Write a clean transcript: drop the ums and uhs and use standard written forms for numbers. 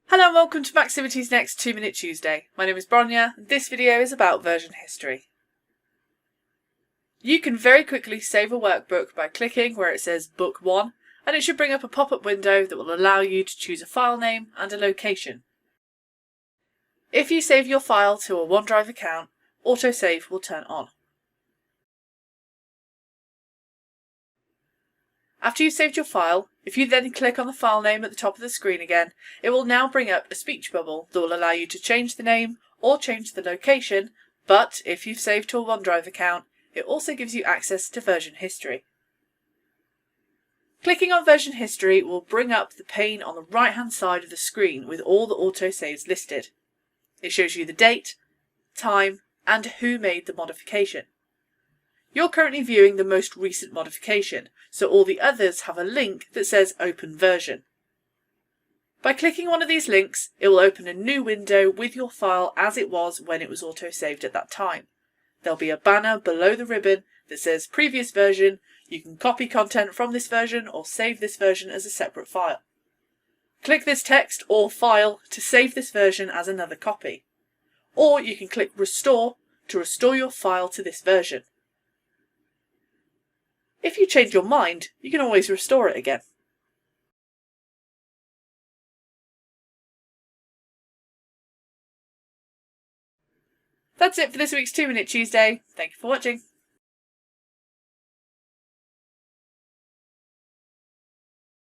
Hello and welcome to Maximity's next 2-Minute Tuesday. My name is Bronya and this video is about version history. You can very quickly save a workbook by clicking where it says Book 1 and it should bring up a pop-up window that will allow you to choose a file name and a location. If you save your file to a OneDrive account, autosave will turn on. After you've saved your file, if you then click on the file name at the top of the screen again, it will now bring up a speech bubble that will allow you to change the name or change the location, but if you've saved to a OneDrive account, it also gives you access to version history. Clicking on version history will bring up the pane on the right hand side of the screen with all the autosaves listed. It shows you the date, time, and who made the modification. You're currently viewing the most recent modification, so all the others have a link that says Open Version. By clicking one of these links, it will open a new window with your file as it was when it was auto-saved at that time. There'll be a banner below the ribbon that says Previous Version. You can copy content from this version or save this version as a separate file. Click this text or file to save this version as another copy. Or you can click Restore to restore your file to this version. If you change your mind, you can always restore it again. That's it for this week's 2-Minute Tuesday. Thank you for watching.